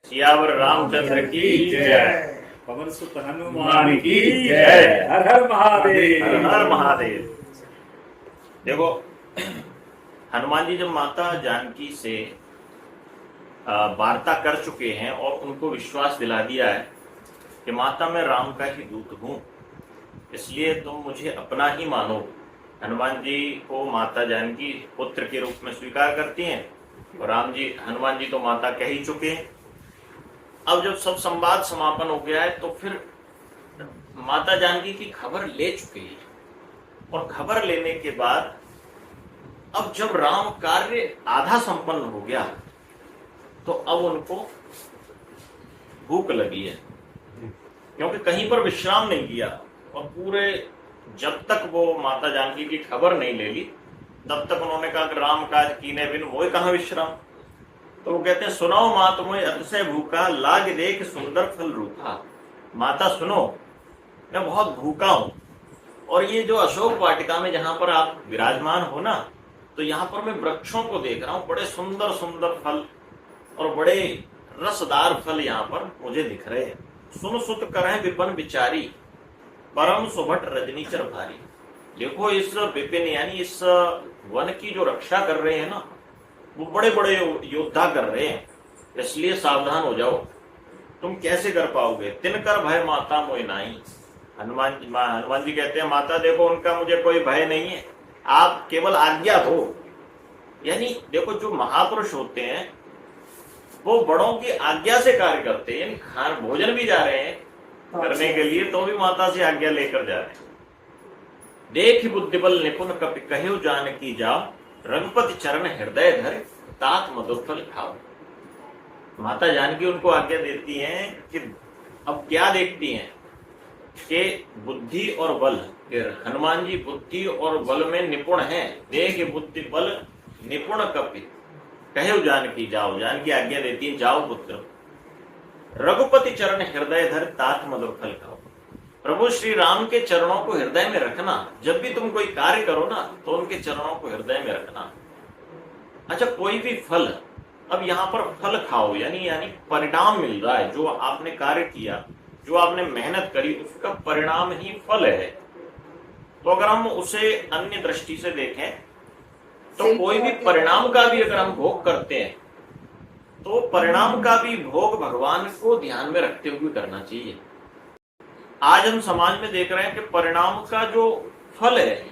सियावर रामचंद्र की जय। पवन सुत हनुमान की जय। हर हर महादेव। हर हर महादेव। देखो, हनुमान जी जब माता जानकी से वार्ता कर चुके हैं और उनको विश्वास दिला दिया है कि माता मैं राम का ही दूत हूं, इसलिए तुम मुझे अपना ही मानो। हनुमान जी को माता जानकी पुत्र के रूप में स्वीकार करती हैं और हनुमान जी तो माता कह ही चुके हैं। अब जब सब संवाद समापन हो गया है तो फिर माता जानकी की खबर ले चुके हैं और खबर लेने के बाद अब जब राम कार्य आधा संपन्न हो गया तो अब उनको भूख लगी है, क्योंकि कहीं पर विश्राम नहीं किया और पूरे जब तक वो माता जानकी की खबर नहीं ले ली तब तक उन्होंने कहा कि राम काज कीने बिन मोय कहां विश्राम। तो वो कहते हैं सुनाओ मात मोय अतिशय भूखा लाग देख सुंदर फल रूखा। माता सुनो, मैं बहुत भूखा हूं और ये जो अशोक वाटिका में जहां पर आप विराजमान हो ना, तो यहाँ पर मैं वृक्षों को देख रहा हूँ, बड़े सुंदर सुंदर फल और बड़े रसदार फल यहाँ पर मुझे दिख रहे हैं। सुन सुत करें विपिन विचारी परम सुभट रजनीचर भारी। देखो इस विपिन यानी इस वन की जो रक्षा कर रहे हैं ना, वो बड़े बड़े योद्धा कर रहे हैं, इसलिए सावधान हो जाओ। तुम कैसे कर पाओगे? तिनकर भय माता मोय नाई। हनुमान जी कहते हैं माता देखो उनका मुझे कोई भय नहीं है, आप केवल आज्ञा दो। यानी देखो जो महापुरुष होते हैं वो बड़ों की आज्ञा से कार्य करते हैं। खान भोजन भी जा रहे हैं करने के लिए तो भी माता से आज्ञा लेकर जा रहे हैं। देख बुद्धिबल निपुण कपि कहो जानकी जाओ रघुपति चरण हृदय धर तात मधुर फल खाओ। माता जानकी उनको आज्ञा देती हैं कि अब क्या देखती हैं कि बुद्धि और बल, हनुमान जी बुद्धि और बल में निपुण हैं। देख बुद्धि बल निपुण कपि कहो जानकी जाओ, जानकी आज्ञा देती है जाओ पुत्र। रघुपति चरण हृदय धर तात मधुर फल खाओ। प्रभु श्री राम के चरणों को हृदय में रखना, जब भी तुम कोई कार्य करो ना तो उनके चरणों को हृदय में रखना। अच्छा, कोई भी फल, अब यहाँ पर फल खाओ यानी परिणाम मिल रहा है। जो आपने कार्य किया, जो आपने मेहनत करी, उसका परिणाम ही फल है। तो अगर हम उसे अन्य दृष्टि से देखें तो कोई भी परिणाम का भी अगर हम भोग करते हैं तो परिणाम का भी भोग भगवान को ध्यान में रखते हुए करना चाहिए। आज हम समाज में देख रहे हैं कि परिणाम का जो फल है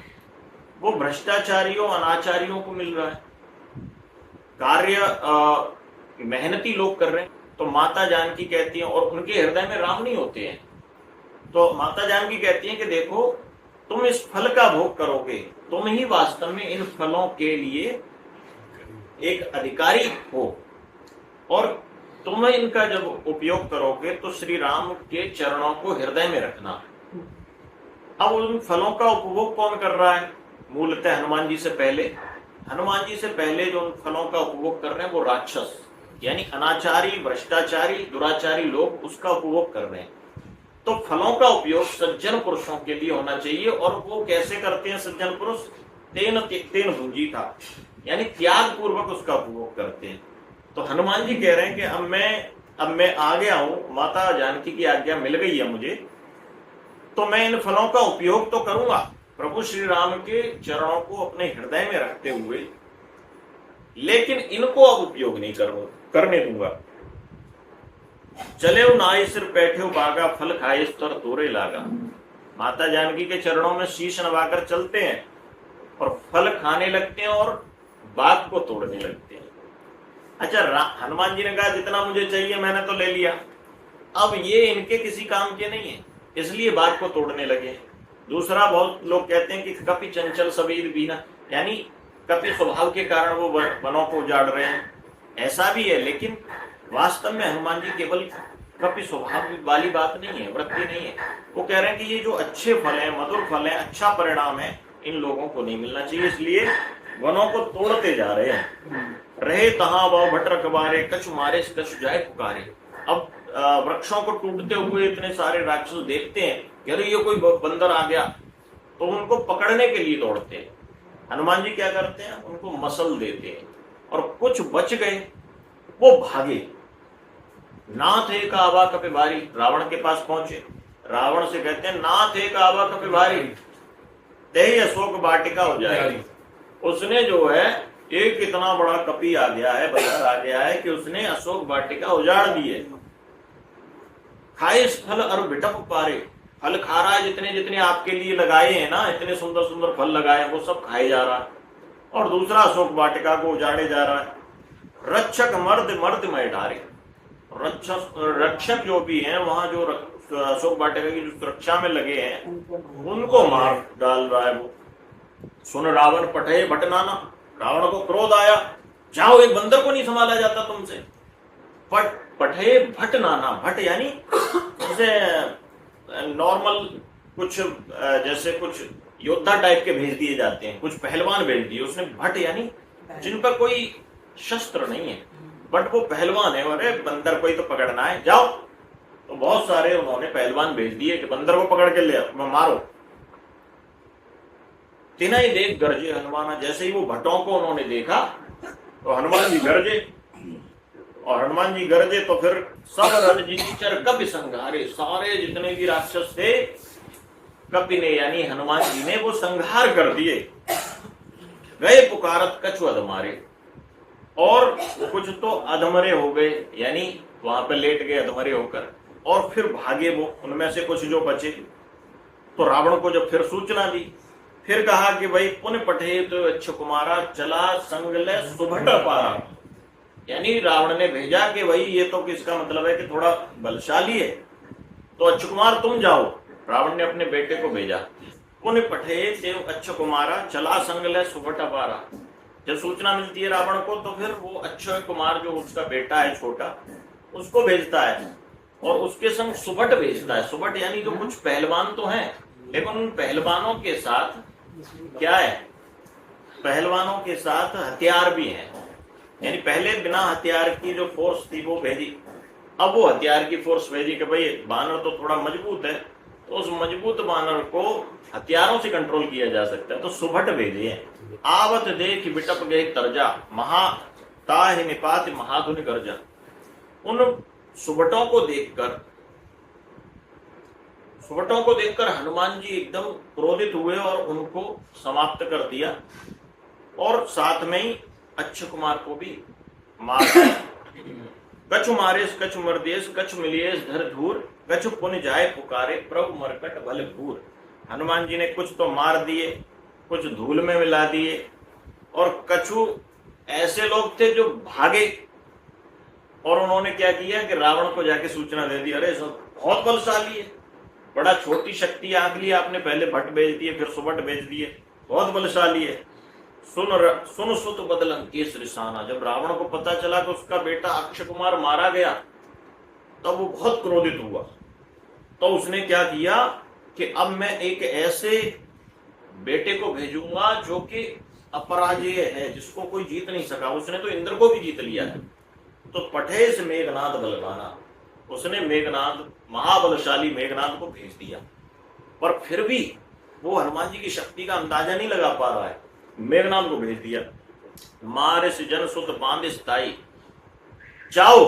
वो भ्रष्टाचारियों अनाचारियों को मिल रहा है। कार्य मेहनती लोग कर रहे हैं। तो माता जानकी कहती हैं, और उनके हृदय में राम नहीं होते हैं, तो माता जानकी कहती हैं कि देखो तुम इस फल का भोग करोगे, तुम ही वास्तव में इन फलों के लिए एक अधिकारी हो, और तुम इनका जब उपयोग करोगे तो श्री राम के चरणों को हृदय में रखना। अब उन फलों का उपभोग कौन कर रहा है? मूलतः हनुमान जी से पहले जो उन फलों का उपभोग कर रहे हैं वो राक्षस यानी अनाचारी, भ्रष्टाचारी, दुराचारी लोग उसका उपभोग कर रहे हैं। तो फलों का उपयोग सज्जन पुरुषों के लिए होना चाहिए। और वो कैसे करते हैं सज्जन पुरुष? तेन त्यक्तेन भुंजीता, यानी त्याग पूर्वक उसका उपभोग करते हैं। तो हनुमान जी कह रहे हैं कि अब मैं आ गया हूं, माता जानकी की आज्ञा मिल गई है मुझे, तो मैं इन फलों का उपयोग तो करूंगा, प्रभु श्री राम के चरणों को अपने हृदय में रखते हुए, लेकिन इनको अब उपयोग नहीं करने दूंगा। चले नाय सिर बैठे बागा फल खाए स्तर तोरे लागा। माता जानकी के चरणों में शीश नवाकर चलते हैं और फल खाने लगते हैं और बाग को तोड़ने लगते हैं। अच्छा, हनुमान जी ने कहा जितना मुझे चाहिए मैंने तो ले लिया, अब ये इनके किसी काम के नहीं है, इसलिए बाग को तोड़ने लगे। दूसरा, बहुत लोग कहते हैं कि कपि चंचल सबीर बीना, यानी कपि स्वभाव के कारण वो वनों को उजाड़ रहे हैं, ऐसा भी है। लेकिन वास्तव में हनुमान जी केवल कपि स्वभाव वाली बात नहीं है, वृत्ति नहीं है। वो कह रहे हैं कि ये जो अच्छे फल हैं, मधुर फल हैं, अच्छा परिणाम है, इन लोगों को नहीं मिलना चाहिए, इसलिए वनों को तोड़ते जा रहे हैं। रहे तहां वह भटर कबारे कछु मारे कछु जाए पुकारे। अब वृक्षों को टूटते हुए इतने सारे राक्षस देखते हैं कि अरे ये कोई बंदर आ गया, तो उनको पकड़ने के लिए दौड़ते हैं। हनुमान जी क्या करते हैं? उनको मसल देते हैं, और कुछ बच गए वो भागे। नाथ एक आवा कपि भारी, रावण के पास पहुंचे, रावण से कहते हैं नाथ एक आवा कपि भारी, तेहि अशोक वाटिका हो जाएगी। उसने जो है एक इतना बड़ा कपि आ गया है, बंदर आ गया है कि उसने अशोक वाटिका उजाड़ दी है। खाए इस फल और बिटप पारे, फल खा रहा है, जितने जितने आपके लिए लगाए हैं ना, इतने सुंदर सुंदर फल लगाए हैं, वो सब खाए जा रहा है, और दूसरा अशोक वाटिका को उजाड़े जा रहा है। रक्षक मर्द मर्द में डारे, रक्षक जो भी हैं वहां, जो अशोक वाटिका की जो सुरक्षा में लगे हैं, उनको मार डाल रहा है वो। सुन रावण पठे भटनाना, रावण को क्रोध आया, जाओ एक बंदर को नहीं संभाला जाता तुमसे। पठे भट नाना, भट यानी जैसे नॉर्मल कुछ, जैसे कुछ योद्धा टाइप के भेज दिए जाते हैं, कुछ पहलवान भेज दिए, उसने भट यानी जिन पर कोई शस्त्र नहीं है, बट वो पहलवान है, अरे बंदर को ही तो पकड़ना है, जाओ। तो बहुत सारे उन्होंने पहलवान भेज दिए कि बंदर को पकड़ के ले मारो। तिना ही देख गरजे हनुमाना, जैसे ही वो भट्टों को उन्होंने देखा तो हनुमान जी गरजे, और हनुमान जी गरजे तो फिर सब रणजीचर कपि संघारे, सारे जितने भी राक्षस थे कपि ने यानी हनुमान जी ने वो संहार कर दिए। गए पुकारत कछु अधमारे, और कुछ तो अधमरे हो गए, यानी वहां पे लेट गए अधमरे होकर, और फिर भागे वो, उनमें से कुछ जो बचे। तो रावण को जब फिर सूचना दी, फिर कहा कि भाई पुण्य पठे तो अच्छ कुमारा, चला संगले सुभट पारा, यानी रावण ने भेजा कि भाई ये तो किसका मतलब है कि थोड़ा बलशाली है, तो अच्छ कुमार तुम जाओ। रावण ने अपने बेटे को भेजा। पुण्य पठे देव अच्छ कुमारा, चला संगले सुभट पारा, जब सूचना मिलती है रावण को तो फिर वो अक्षय कुमार जो उसका बेटा है छोटा, उसको भेजता है, और उसके संग सुभट भेजता है। सुभट यानी जो कुछ पहलवान तो हैं, लेकिन उन पहलवानों के साथ क्या है, पहलवानों के साथ हथियार भी हैं, यानी पहले बिना हथियार की जो फोर्स थी वो भेजी, अब वो हथियार की फोर्स भेजी कि भाई बानर तो थोड़ा मजबूत है, तो उस मजबूत बानर को हथियारों से कंट्रोल किया जा सकता है, तो सुभट भेजे हैं। आवत देख बिटप गए तरजा, महा ताहि निपात महाधुनि गर्जा। उन सुभटों को देखकर हनुमान जी एकदम क्रोधित हुए और उनको समाप्त कर दिया, और साथ में ही अच्छ कुमार को भी मार दिया। कछु मारेस कछु मरदेस, कछु मिलिएस धर धूर, कछु पुण्य जाए पुकारे, प्रभु मरकट भल भूर। हनुमान जी ने कुछ तो मार दिए, कुछ धूल में मिला दिए, और कछु ऐसे लोग थे जो भागे, और उन्होंने क्या किया कि रावण को जाके सूचना दे दी, अरे सब बहुत बलशाली है, बड़ा छोटी शक्ति आंक लिया आपने, पहले भट्ट भेज दिए फिर सुभट भेज दिए, बहुत बलशाली है। सुन सुत बदलन केस रिसाना, जब रावण को पता चला कि उसका बेटा अक्षय कुमार मारा गया, तब वो बहुत क्रोधित हुआ। तो उसने क्या किया कि अब मैं एक ऐसे बेटे को भेजूंगा जो कि अपराजेय है, जिसको कोई जीत नहीं सका। उसने तो इंद्र को भी जीत लिया है। तो पठे से मेघनाद बलवाना, उसने मेघनाद, महाबलशाली मेघनाद को भेज दिया, पर फिर भी वो हनुमान जी की शक्ति का अंदाजा नहीं लगा पा रहा है, मेघनाद को भेज दिया। मारे से जन सुत बांधे स्थाई, जाओ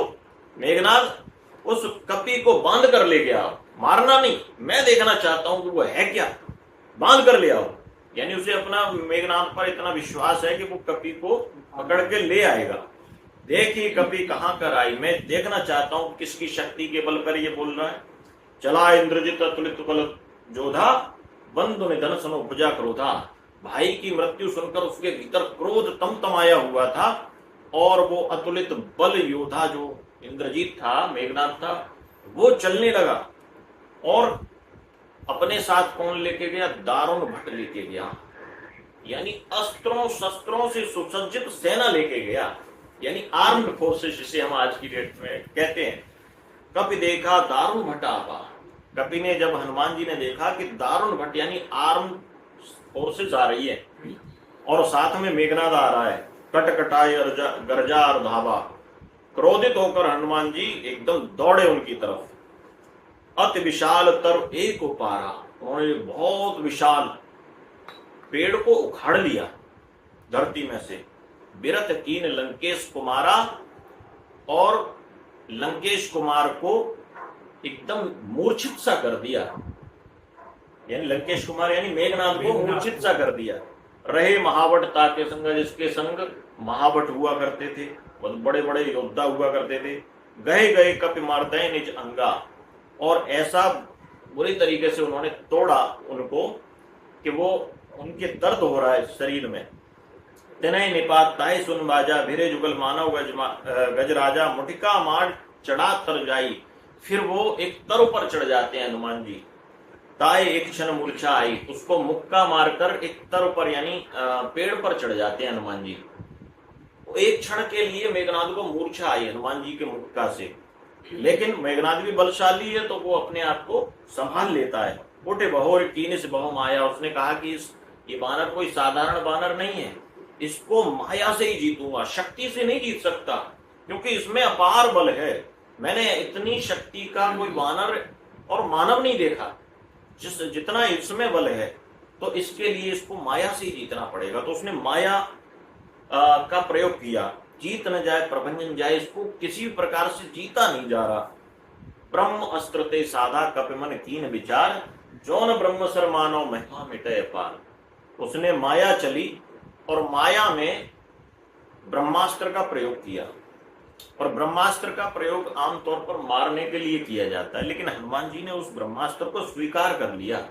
मेघनाद उस कपि को बांध कर ले गया, मारना नहीं, मैं देखना चाहता हूं कि वो है क्या, बांध कर ले आओ। यानी उसे अपना मेघनाद पर इतना विश्वास है कि वो कपि को पकड़ के ले आएगा। देखिए कपि कहां कर आई, मैं देखना चाहता हूं किसकी शक्ति के बल पर ये बोल रहा है। चला इंद्रजित अतुलित बल जोधा, बंधु निधन सनो भुजा क्रोधा। भाई की मृत्यु सुनकर उसके भीतर क्रोध तमतमाया हुआ था, और वो अतुलित बल योद्धा जो इंद्रजीत था, मेघनाद था, वो चलने लगा। और अपने साथ कौन लेके गया, दारुण भट्ट लेके गया, यानी अस्त्रों शस्त्रों से सुसज्जित सेना लेके गया, यानी आर्म्ड फोर्सेस जिसे हम आज की डेट में कहते हैं। कपि देखा दारुण भट्ट आपा, कपि ने जब हनुमान जी ने देखा कि दारुण भट्ट यानी आर्म्ड फोर्सेस आ रही है, और साथ में मेघनाद आ रहा है, कटकटाई गर्जा और धावा, क्रोधित होकर हनुमान जी एकदम दौड़े उनकी तरफ। अति विशाल तर एक पारा, उन्होंने बहुत विशाल पेड़ को उखाड़ लिया धरती में से। बिरत कीन लंकेश कुमारा, और लंकेश कुमार को एकदम मूर्छित सा कर दिया, यानी लंकेश कुमार यानी मेघनाद को मूर्छित सा कर दिया। रहे महावट ताके संग, जिसके संग महावट हुआ करते थे, बहुत बड़े बड़े योद्धा हुआ करते थे। गए गए कपि मारदय निज अंगा, और ऐसा बुरी तरीके से उन्होंने तोड़ा उनको कि वो उनके दर्द हो रहा है शरीर में। तिनय निपात ताय सुन बाजा, भिरे जुगल मानव गजराजा, मुटिका मार चढ़ा तर जाई। फिर वो एक तर पर चढ़ जाते हैं हनुमान जी। ताय एक क्षण मूर्छा आई, उसको मुक्का मारकर एक तर पर यानी पेड़ पर चढ़ जाते हैं हनुमान जी। एक क्षण के लिए मेघनाद को मूर्छा आई हनुमान जी के मुक्का से, लेकिन मेघनाद भी बलशाली है तो वो अपने आप को संभाल लेता है। उठे बहोर कीने से बहु माया, उसने कहा कि ये बानर कोई साधारण बानर नहीं है, इसको माया से ही जीतूंगा, शक्ति से नहीं जीत सकता, क्योंकि इसमें अपार बल है। मैंने इतनी शक्ति का कोई बानर और मानव नहीं देखा जितना इसमें बल है, तो इसके लिए इसको माया से ही जीतना पड़ेगा। तो उसने माया का प्रयोग किया। जीत न जाए प्रभंजन जाए, इसको किसी भी प्रकार से जीता नहीं जा रहा। ब्रह्म अस्त्र ते साधा कपि मन कीन विचार, जौन ब्रह्म सर मानव महिमा मिटे अपार। उसने माया चली और माया में ब्रह्मास्त्र का प्रयोग किया, और ब्रह्मास्त्र का प्रयोग आमतौर पर मारने के लिए किया जाता है, लेकिन हनुमान जी ने उस ब्रह्मास्त्र को स्वीकार कर लिया।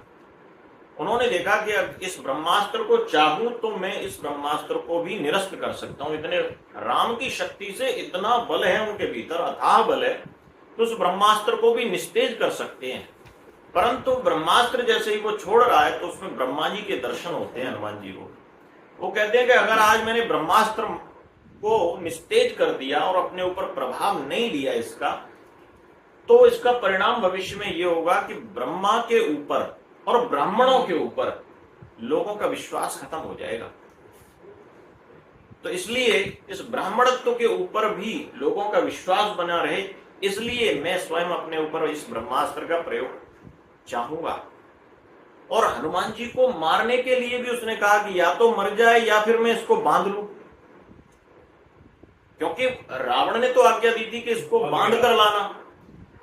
उन्होंने देखा कि अब इस ब्रह्मास्त्र को चाहूं तो मैं इस ब्रह्मास्त्र को भी निरस्त कर सकता हूं। इतने राम की शक्ति से इतना बल है उनके भीतर, अथाह बल है, तो उस ब्रह्मास्त्र को भी निस्तेज कर सकते हैं। परंतु ब्रह्मास्त्र जैसे ही वो छोड़ रहा है तो उसमें ब्रह्मा जी के दर्शन होते हैं हनुमान जी को। वो कहते हैं कि अगर आज मैंने ब्रह्मास्त्र को निस्तेज कर दिया और अपने ऊपर प्रभाव नहीं लिया इसका, तो इसका परिणाम भविष्य में ये होगा कि ब्रह्मा के ऊपर और ब्राह्मणों के ऊपर लोगों का विश्वास खत्म हो जाएगा। तो इसलिए इस ब्राह्मणत्व के ऊपर भी लोगों का विश्वास बना रहे, इसलिए मैं स्वयं अपने ऊपर इस ब्रह्मास्त्र का प्रयोग चाहूंगा। और हनुमान जी को मारने के लिए भी उसने कहा कि या तो मर जाए या फिर मैं इसको बांध लूं, क्योंकि रावण ने तो आज्ञा दी थी कि इसको बांध कर लाना।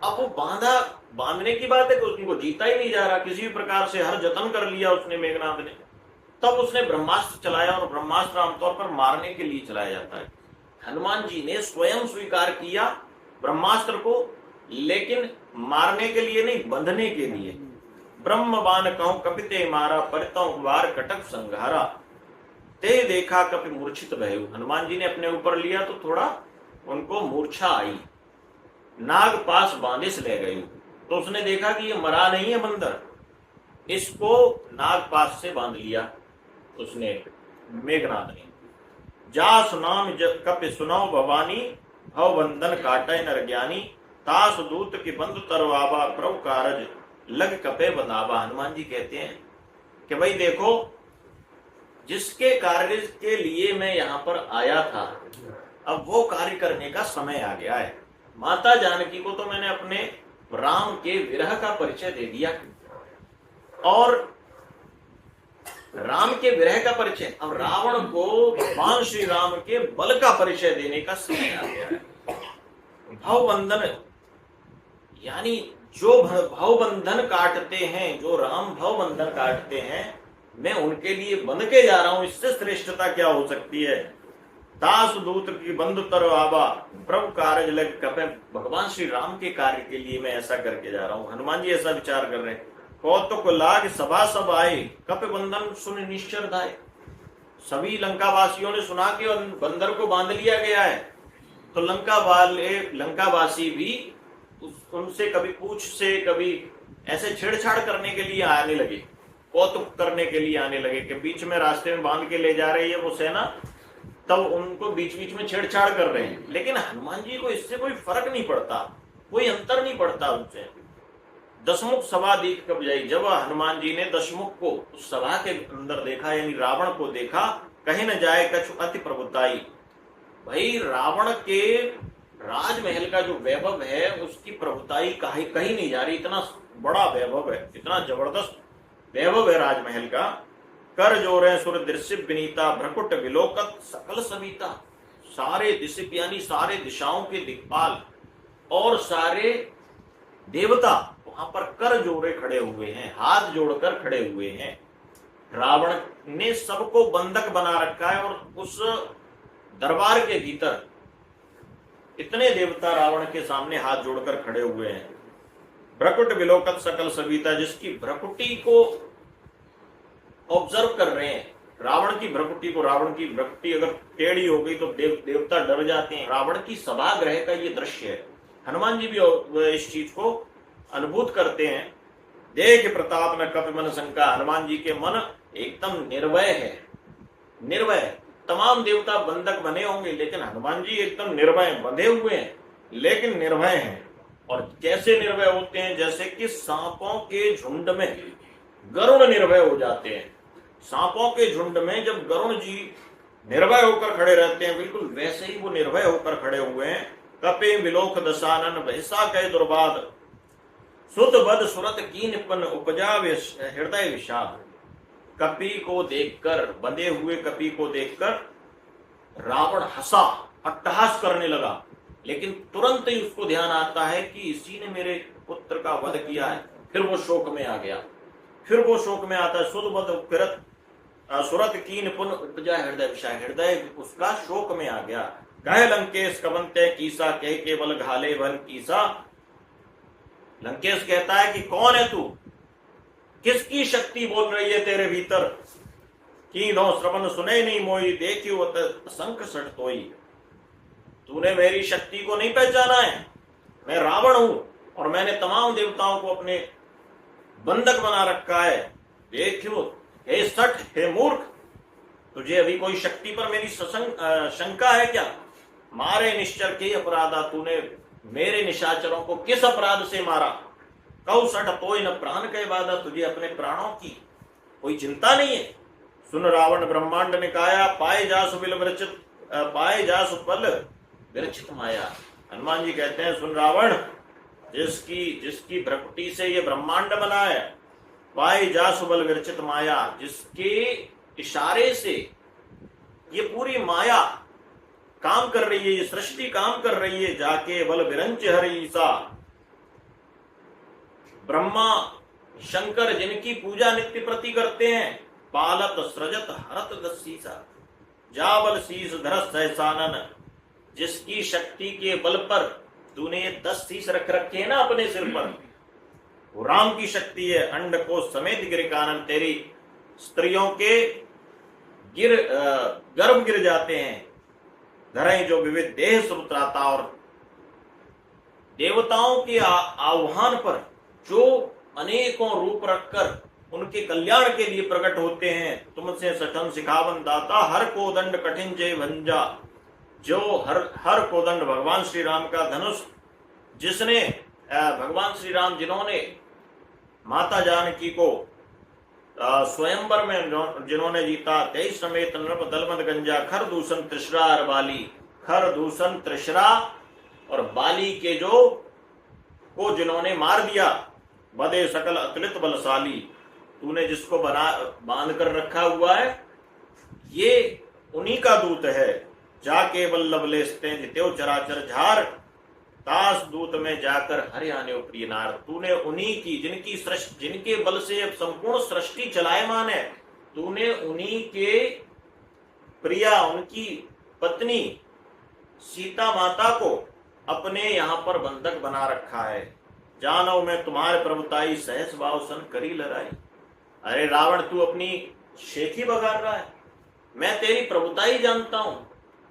अब वो बांधने की बात है कि उनको जीता ही नहीं जा रहा, किसी भी प्रकार से हर जतन कर लिया उसने मेघनाद ने। तब उसने ब्रह्मास्त्र चलाया, और ब्रह्मास्त्र आमतौर पर मारने के लिए चलाया जाता है। हनुमान जी ने स्वयं स्वीकार किया ब्रह्मास्त्र को, लेकिन मारने के लिए नहीं, बंधने के लिए। ब्रह्म बाण कहूं कपिते मारा, परितौ वार कटक संघारा, ते देखा कपि मूर्छित भयु। हनुमान जी ने अपने ऊपर लिया तो थोड़ा उनको मूर्छा आई, नाग पास बांधिस ले गई। तो उसने देखा कि ये मरा नहीं है बंदर, इसको नाग पास से बांध लिया उसने, मेघनाद ने। जा सुनाम कपि सुनाओ भवानी, भव बंधन काटे नर ज्ञानी, तास दूत की बंधु तरवाबा, प्रभु कारज लग कपे बंधावा। हनुमान जी कहते हैं कि भाई देखो, जिसके कार्य के लिए मैं यहाँ पर आया था, अब वो कार्य करने का समय आ गया है। माता जानकी को तो मैंने अपने राम के विरह का परिचय दे दिया, और राम के विरह का परिचय, अब रावण को भगवान श्री राम के बल का परिचय देने का समय आ गया है। भवबंधन यानी जो भवबंधन काटते हैं, जो राम भवबंधन काटते हैं, मैं उनके लिए बंध के जा रहा हूं, इससे श्रेष्ठता क्या हो सकती है। दास दूत की बंधु तरवाबा, प्रभु कार्य लग कपे, भगवान श्री राम के कार्य के लिए मैं ऐसा करके जा रहा हूं। हनुमान जी ऐसा विचार कर रहे हैं। कौतुक लाग सभा सब आए, कपे बंधन सुन निश्चर दाए। सभी लंका वासियों ने सुना कि बंदर को बांध लिया गया है, तो लंकावासी भी उनसे कभी पूछ से कभी ऐसे छेड़छाड़ करने के लिए आने लगे, कौतुक करने के लिए आने लगे कि बीच में रास्ते में बांध के ले जा रही है वो सेना, तब उनको बीच बीच में छेड़छाड़ कर रहे हैं। लेकिन हनुमान जी को इससे कोई फर्क नहीं पड़ता, कोई अंतर नहीं पड़ता उनसे। दशमुख सभा दीख कब जाई, जब हनुमान जी ने दशमुख को उस सभा के अंदर देखा, यानी रावण को देखा, कहीं न जाए कछु अति प्रभुताई। भाई रावण के राजमहल का जो वैभव है उसकी प्रभुताई कहीं नहीं जा रही। इतना बड़ा वैभव है, इतना जबरदस्त वैभव है राजमहल का। कर जोरे सुर दृश्य विनीता, भ्रकुट विलोकत सकल सविता। सारे दिशा यानी सारे दिशाओं के दिक्पाल और सारे देवता वहां पर कर जोड़े खड़े हुए हैं, हाथ जोड़कर खड़े हुए हैं। रावण ने सबको बंधक बना रखा है और उस दरबार के भीतर इतने देवता रावण के सामने हाथ जोड़कर खड़े हुए हैं। भ्रकुट विलोकत सकल सविता, जिसकी भ्रकुटी को ऑब्जर्व कर रहे हैं, रावण की भ्रकुटी को। रावण की भ्रकुटी अगर टेढ़ी हो गई तो देवता डर जाते हैं। रावण की सभागृह का ये दृश्य है। हनुमान जी भी इस चीज को अनुभूत करते हैं। देख प्रताप न कपि मन शंका, हनुमान जी के मन एकदम निर्भय है, निर्भय। तमाम देवता बंधक बने होंगे लेकिन हनुमान जी एकदम निर्भय, बंधे हुए हैं लेकिन निर्भय हैं। और कैसे निर्भय होते हैं? जैसे कि सांपों के झुंड में गरुड़ निर्भय हो जाते हैं। सांपों के झुंड में जब गरुड़ जी निर्भय होकर खड़े रहते हैं, बिल्कुल वैसे ही वो निर्भय होकर खड़े हुए हैं। कपे विलोक दशानन वैसा कह दुर्बाद, सुत बद सुरत कीन पन उपजा हृदय विषाद। कपी को देखकर, बंधे हुए कपी को देखकर रावण हंसा, अट्टहास करने लगा, लेकिन तुरंत ही उसको ध्यान आता है कि इसी ने मेरे पुत्र का वध किया है। फिर वो शोक में आ गया, फिर वो शोक में आता है। सुत बद फिरत सुरत कीन पुन उपजा हृदय विषाद, हृदय उसका शोक में आ गया। कह लंकेश कवंते कीसा, कह केवल घाले वन कीसा। लंकेश कहता है कि कौन है तू, किसकी शक्ति बोल रही है तेरे भीतर? कीनो श्रवण सुने नहीं मोई, देखियो असंख सट तोई। तूने मेरी शक्ति को नहीं पहचाना है। मैं रावण हूं और मैंने तमाम देवताओं को अपने बंधक बना रखा है। देखियो हे सठ, हे मूर्ख, तुझे अभी कोई शक्ति पर मेरी शंका है क्या? मारे निश्चर के अपराधा, तूने मेरे निशाचरों को किस अपराध से मारा? कौ सठ तोय न प्राण के बाधा, तुझे अपने प्राणों की कोई चिंता नहीं है। सुन रावण ब्रह्मांड ने काया, पाए जा सुबिल विरचित, पाए जा सुपल विरचित माया। हनुमान जी कहते हैं, सुन रावण, जिसकी भ्रकुटी से ये ब्रह्मांड बना है, पाए जा सुबल विरचित माया, जिसके इशारे से ये पूरी माया काम कर रही है, ये सृष्टि काम कर रही है। जाके बल विरंच हरीसा, ब्रह्मा शंकर जिनकी पूजा नित्य प्रति करते हैं, पालत सृजत हरत दसीसा, जाबल शीस धरस सहसानन, जिसकी शक्ति के बल पर तूने 10 शीस रख रखे हैं ना अपने सिर पर, वो राम की शक्ति है। अंड को समेत गिर कानन, तेरी स्त्रियों के गर्भ गिर जाते हैं। धरे जो विविध देह सुत्राता, और देवताओं के आह्वान पर जो अनेकों रूप रखकर उनके कल्याण के लिए प्रकट होते हैं। तुमसे सठन सिखावन दाता, हर कोदंड कठिन जय भंजा, जो हर कोदंड भगवान श्री राम का धनुष, जिसने भगवान श्री राम जिन्होंने माता जानकी को स्वयंवर में जिन्होंने जीता, 23 समेत नृप दलमद गंजा, खर दूषण त्रिशरा और बाली, खर दूषण त्रिशरा और बाली के जो को जिन्होंने मार दिया, बदे सकल अतुलित बलशाली, तूने जिसको बांध कर रखा हुआ है, ये उन्हीं का दूत है। जाके वल्लभ लेस्ते जितेव चराचर झार, तास दूत में जाकर हरियाणे प्रिय नार। तूने उन्हीं की, जिनके बल से अब संपूर्ण सृष्टि चलायमान है, तूने उन्हीं के प्रिया, उनकी पत्नी सीता माता को अपने यहाँ पर बंधक बना रखा है। जानो मैं तुम्हारे प्रभुताई, सहस भाव सन करी लड़ाई। अरे रावण, तू अपनी शेखी बगाड़ रहा है, मैं तेरी प्रभुताई जानता हूं।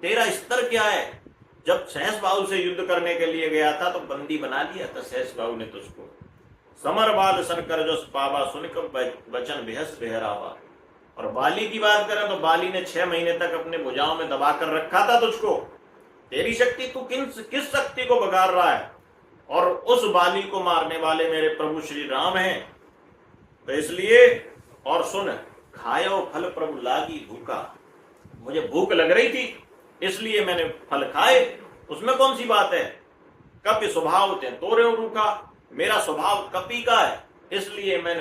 तेरा स्तर क्या है? जब सहस बाहु से युद्ध करने के लिए गया था तो बंदी बना लिया था सहस बाहु ने तुझको। समर बाल सनकर जस पावा, सुनकर वचन बेहस बेहरावा। और बाली की बात करें तो बाली ने 6 महीने तक अपने भुजाओं में दबा कर रखा था तुझको। तेरी शक्ति, तू किस शक्ति को बगाड़ रहा है? और उस बाली को मारने वाले मेरे प्रभु श्री राम हैं। तो इसलिए, और सुन, खायो फल प्रभु लागी भूखा, मुझे भूख लग रही थी इसलिए मैंने फल खाए, उसमें कौन सी बात है? कपि स्वभाव ते तोरे रूखा, मेरा स्वभाव कपि का है इसलिए मैं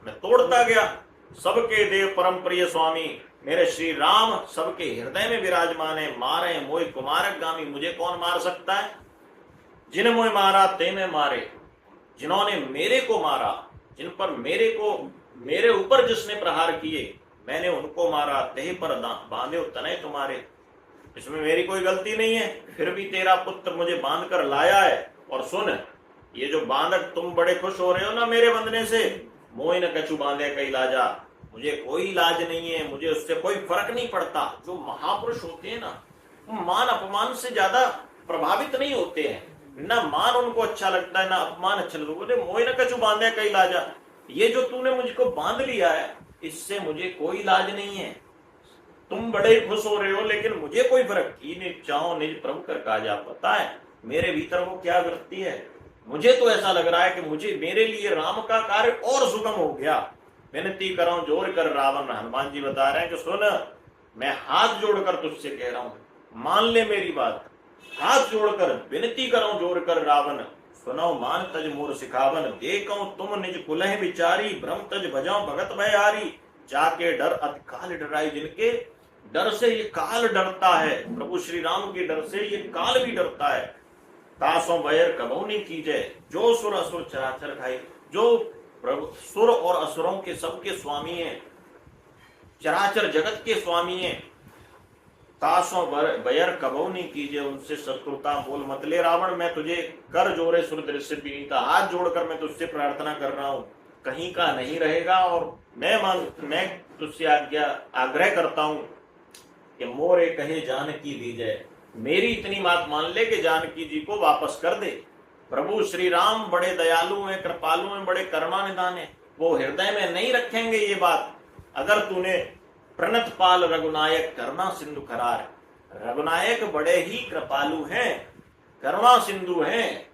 तोड़ता गया। सबके देव परम प्रिय स्वामी मेरे श्री राम सबके हृदय में विराजमान है। मारे मोय कुमारक गामी, मुझे कौन मार सकता है? जिन मोह मारा ते में मारे, जिन्होंने मेरे को मारा, जिन पर मेरे ऊपर जिसने प्रहार किए, मैंने उनको मारा। तेह पर बांधे तने तुम्हारे, इसमें मेरी कोई गलती नहीं है, फिर भी तेरा पुत्र मुझे बांध कर लाया है। और सुन, ये जो बांधक तुम बड़े खुश हो रहे हो ना मेरे बंधने से, मोह न कछु बांधे कई लाजा, मुझे कोई लाज नहीं है, मुझे उससे कोई फर्क नहीं पड़ता। जो महापुरुष होते हैं ना, वो मान अपमान से ज्यादा प्रभावित नहीं होते हैं। ना मान उनको अच्छा लगता है, ना अपमान अच्छा लगता है। बोले मोह न कछु बांधे कई लाजा, ये जो तूने मुझको बांध लिया है, इससे मुझे कोई लाज नहीं है। तुम बड़े खुश हो रहे हो, लेकिन मुझे कोई फर्क ही नहीं। चाहो निज प्रभु कर काजा, पता है मेरे भीतर वो क्या वृत्ति है। मुझे तो ऐसा लग रहा है कि मुझे मेरे लिए राम का कार्य और सुगम हो गया। विनती कराऊं जोर कर रावण, हनुमान जी बता रहे हैं कि सुन, मैं हाथ जोड़कर तुझसे कह रहा हूं, मान ले मेरी बात। हाथ जोड़कर विनती कराऊं जोर कर रावण, सुनो मान तज मोर सिखावन। देखो तुम निज कुलह विचारी, भ्रम तज भजाओ भगत भयारी। जाके डर अति काल डराई, जिनके डर से ये काल डरता है, प्रभु श्री राम के डर से ये काल भी डरता है। तासों बैर कबहू नहीं कीजे, जो सुर असुर चराचर खाई। जो प्रभु सुर और असुरों के सबके स्वामी हैं, चराचर जगत के स्वामी हैं, तासों बैर कबहू नहीं कीजिए, उनसे शत्रुता बोल मत ले। रावण, मैं तुझे कर जोरे सुर दृश्य पीड़िता, हाथ जोड़कर मैं तुझसे प्रार्थना कर रहा हूं, कहीं का नहीं रहेगा। और मैं तुझसे आग्रह करता हूं कि मोरे कहे जानकी दीजिए, मेरी इतनी बात मान ले कि जानकी जी को वापस कर दे। प्रभु श्री राम बड़े दयालु हैं, कृपालु हैं, बड़े करुणानिधान हैं, वो हृदय में नहीं रखेंगे ये बात। अगर तूने प्रणत पाल रघुनायक करुणा सिंधु करार, रघुनायक बड़े ही कृपालु हैं, करुणा सिंधु हैं।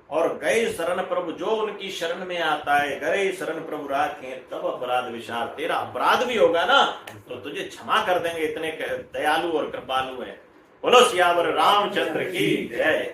और गए शरण प्रभु, जो उनकी शरण में आता है, गए शरण प्रभु राखें तब अपराध विशाल। तेरा अपराध भी होगा ना तो तुझे क्षमा कर देंगे, इतने दयालु और कृपालु हैं। बोलो सियावर रामचंद्र की जय।